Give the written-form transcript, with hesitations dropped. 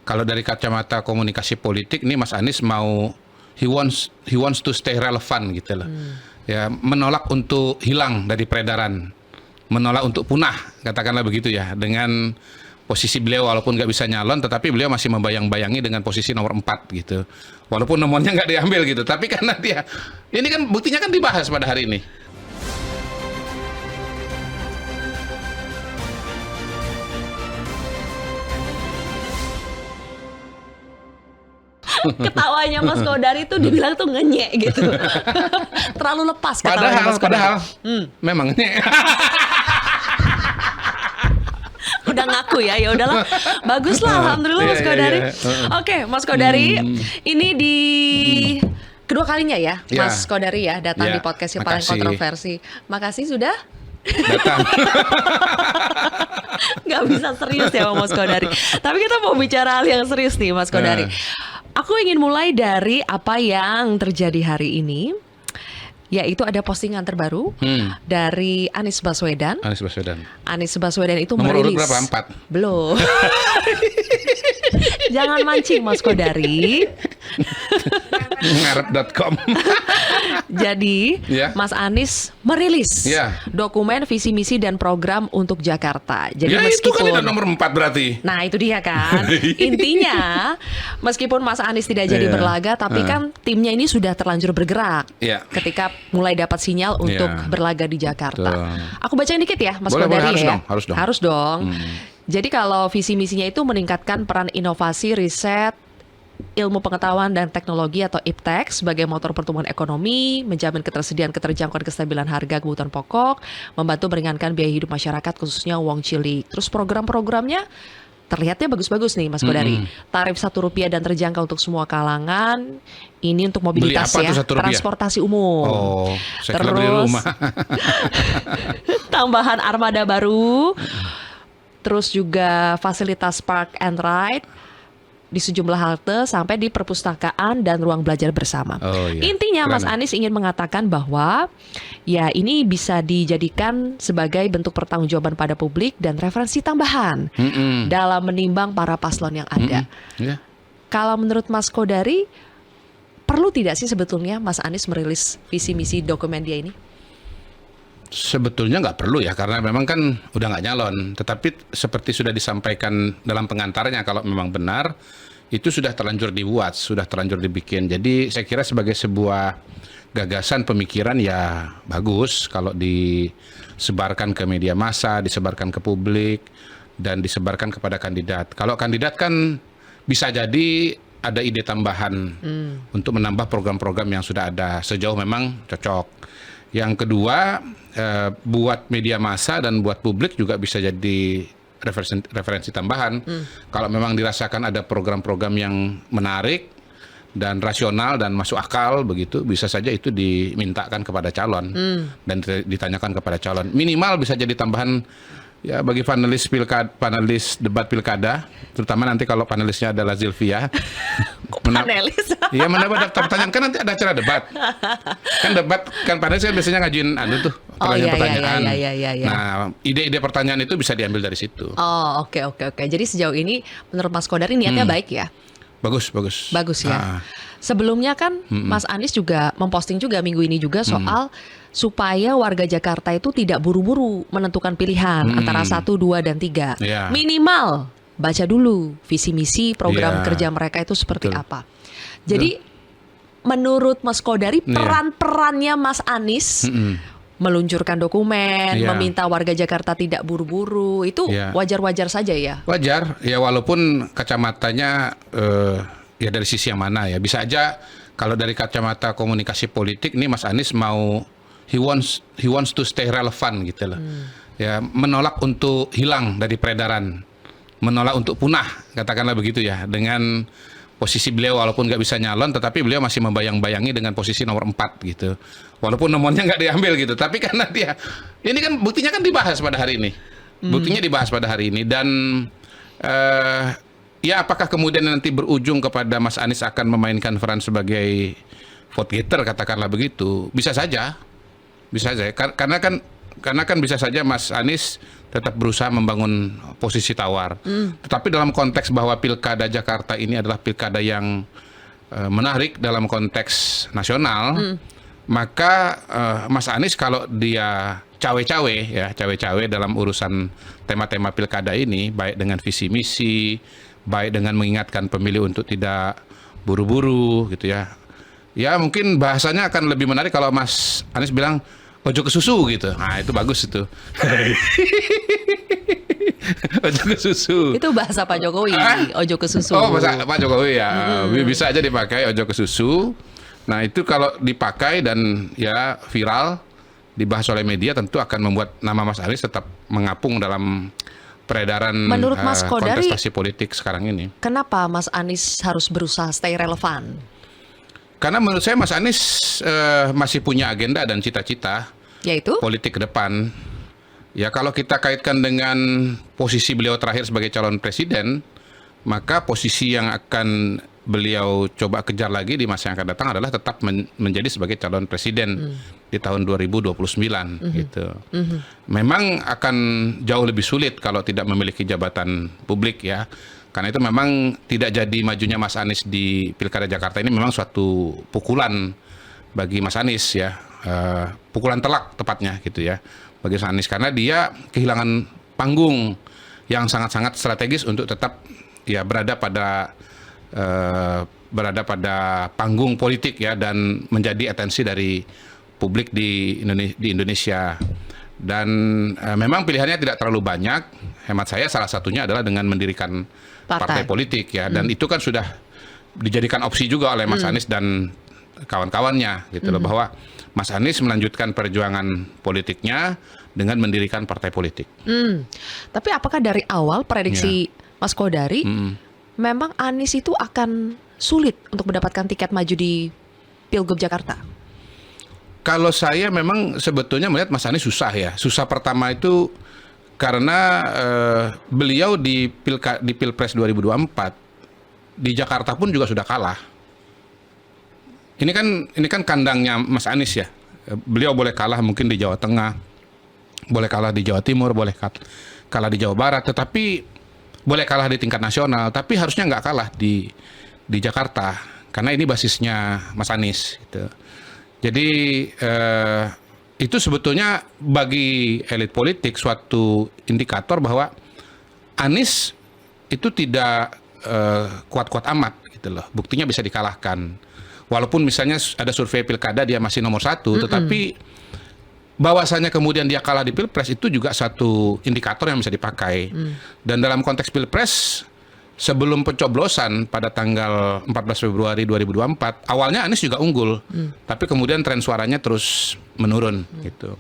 kalau dari kacamata komunikasi politik ini Mas Anies mau he wants to stay relevant gitu loh. Ya, menolak untuk hilang dari peredaran, menolak untuk punah, katakanlah begitu ya, dengan posisi beliau walaupun nggak bisa nyalon, tetapi beliau masih membayang-bayangi dengan posisi nomor 4 gitu. Walaupun nomornya nggak diambil gitu, tapi karena dia, ini kan buktinya kan dibahas pada hari ini. Ketawanya Mas Kodari tuh dibilang tuh ngenyek gitu. Terlalu lepas ketawanya Mas Kodari. Padahal memang ini udah ngaku ya udahlah. Bagus lah, alhamdulillah Mas Kodari. Oke, Mas Kodari, ini di kedua kalinya ya Mas Kodari ya datang di podcast yang paling kontroversi. Makasih sudah datang. Nggak bisa serius ya Mas Kodari. Tapi kita mau bicara hal yang serius nih Mas Kodari. Aku ingin mulai dari apa yang terjadi hari ini, yaitu ada postingan terbaru dari Anies Baswedan. Anies Baswedan itu nomor merilis. Nomor berapa? 4? Belum. Jangan mancing Mas Kodari. Ngarep.com. Jadi Mas Anies merilis dokumen visi misi dan program untuk Jakarta. Jadi ya meskipun itu kan nomor 4 berarti. Nah itu dia kan. Intinya meskipun Mas Anies tidak jadi berlaga, tapi kan timnya ini sudah terlanjur bergerak ketika mulai dapat sinyal untuk berlaga di Jakarta. Aku bacain dikit ya Mas Kodari ya. Harus dong. Jadi kalau visi misinya itu meningkatkan peran inovasi, riset, ilmu pengetahuan dan teknologi atau IPTEK sebagai motor pertumbuhan ekonomi, menjamin ketersediaan, keterjangkauan, kestabilan harga kebutuhan pokok, membantu meringankan biaya hidup masyarakat khususnya wong cilik. Terus program-programnya terlihatnya bagus-bagus nih Mas Kodari. Tarif Rp1 dan terjangkau untuk semua kalangan. Ini untuk mobilitas ya, transportasi umum. Oh, saya kira beli rumah. Tambahan armada baru. Terus juga fasilitas park and ride di sejumlah halte sampai di perpustakaan dan ruang belajar bersama. Intinya Mas Anies ingin mengatakan bahwa ya ini bisa dijadikan sebagai bentuk pertanggungjawaban pada publik dan referensi tambahan dalam menimbang para paslon yang ada. Kalau menurut Mas Kodari, perlu tidak sih sebetulnya Mas Anies merilis visi misi dokumen dia ini? Sebetulnya nggak perlu ya, karena memang kan udah nggak nyalon. Tetapi seperti sudah disampaikan dalam pengantarnya, kalau memang benar, itu sudah terlanjur dibuat, sudah terlanjur dibikin. Jadi saya kira sebagai sebuah gagasan pemikiran ya bagus kalau disebarkan ke media massa, disebarkan ke publik, dan disebarkan kepada kandidat. Kalau kandidat kan bisa jadi ada ide tambahan untuk menambah program-program yang sudah ada, sejauh memang cocok. Yang kedua, buat media massa dan buat publik juga bisa jadi referensi tambahan. Kalau memang dirasakan ada program-program yang menarik dan rasional dan masuk akal begitu, bisa saja itu dimintakan kepada calon dan ditanyakan kepada calon. Minimal bisa jadi tambahan ya bagi panelis debat pilkada, terutama nanti kalau panelisnya adalah Zilvia. Panelis? Iya, mendapat daftar pertanyaan, kan nanti ada acara debat. Kan debat, kan panelis kan biasanya ngajuin pertanyaan. Nah, ide-ide pertanyaan itu bisa diambil dari situ. Oh, oke. Jadi sejauh ini menurut Mas Kodari niatnya baik ya? Bagus ya. Sebelumnya kan Mas Anies juga memposting juga minggu ini juga soal supaya warga Jakarta itu tidak buru-buru menentukan pilihan antara 1, 2, dan 3. Minimal baca dulu visi misi program kerja mereka itu seperti apa. Jadi menurut Mas Kodari peran-perannya Mas Anies meluncurkan dokumen, meminta warga Jakarta tidak buru-buru, itu wajar-wajar saja ya? Wajar, ya walaupun kacamatanya ya dari sisi yang mana ya. Bisa aja kalau dari kacamata komunikasi politik ini Mas Anies mau he wants to stay relevant gitu loh. Ya, menolak untuk hilang dari peredaran, menolak untuk punah, katakanlah begitu ya, dengan posisi beliau walaupun nggak bisa nyalon, tetapi beliau masih membayang-bayangi dengan posisi nomor 4 gitu. Walaupun nomornya nggak diambil gitu, tapi karena dia, ini kan buktinya kan dibahas pada hari ini. Buktinya dibahas pada hari ini, dan ya apakah kemudian nanti berujung kepada Mas Anies akan memainkan peran sebagai vote getter, katakanlah begitu, bisa saja. Karena kan karena kan bisa saja Mas Anies tetap berusaha membangun posisi tawar. Tetapi dalam konteks bahwa pilkada Jakarta ini adalah pilkada yang menarik dalam konteks nasional, maka Mas Anies kalau dia cawe-cawe dalam urusan tema-tema pilkada ini, baik dengan visi misi, baik dengan mengingatkan pemilih untuk tidak buru-buru gitu ya. Ya mungkin bahasanya akan lebih menarik kalau Mas Anies bilang ojo ke susu gitu. Nah itu bagus itu. Ojo ke susu. Itu bahasa Pak Jokowi, ojo ke susu. Oh bahasa Pak Jokowi ya. Bisa aja dipakai ojo ke susu. Nah itu kalau dipakai dan ya viral, dibahas oleh media, tentu akan membuat nama Mas Anies tetap mengapung dalam peredaran menurut Mas Kodari, kontestasi politik sekarang ini. Kenapa Mas Anies harus berusaha stay relevan? Karena menurut saya Mas Anies masih punya agenda dan cita-cita yaitu politik ke depan. Ya kalau kita kaitkan dengan posisi beliau terakhir sebagai calon presiden, maka posisi yang akan beliau coba kejar lagi di masa yang akan datang adalah tetap menjadi sebagai calon presiden di tahun 2029 gitu. Memang akan jauh lebih sulit kalau tidak memiliki jabatan publik ya. Karena itu memang tidak jadi majunya Mas Anies di Pilkada Jakarta ini memang suatu pukulan bagi Mas Anies ya, pukulan telak tepatnya gitu ya bagi Mas Anies, karena dia kehilangan panggung yang sangat-sangat strategis untuk tetap ya berada pada panggung politik ya dan menjadi atensi dari publik di Indonesia. Dan memang pilihannya tidak terlalu banyak. Hemat saya salah satunya adalah dengan mendirikan partai politik ya, dan itu kan sudah dijadikan opsi juga oleh Mas Anies dan kawan-kawannya gitu loh, bahwa Mas Anies melanjutkan perjuangan politiknya dengan mendirikan partai politik. Tapi apakah dari awal prediksi Mas Kodari memang Anies itu akan sulit untuk mendapatkan tiket maju di Pilgub Jakarta? Kalau saya memang sebetulnya melihat Mas Anies susah ya. Susah pertama itu karena beliau di Pilpres 2024 di Jakarta pun juga sudah kalah. Ini kan kandangnya Mas Anies ya. Beliau boleh kalah mungkin di Jawa Tengah, boleh kalah di Jawa Timur, boleh kalah di Jawa Barat, tetapi boleh kalah di tingkat nasional, tapi harusnya nggak kalah di Jakarta karena ini basisnya Mas Anies gitu. Jadi itu sebetulnya bagi elit politik suatu indikator bahwa Anies itu tidak kuat-kuat amat gitu loh. Buktinya bisa dikalahkan. Walaupun misalnya ada survei pilkada dia masih nomor 1, tetapi bahwasanya kemudian dia kalah di Pilpres itu juga satu indikator yang bisa dipakai. Dan dalam konteks Pilpres, sebelum pencoblosan pada tanggal 14 Februari 2024, awalnya Anies juga unggul, tapi kemudian tren suaranya terus menurun gitu.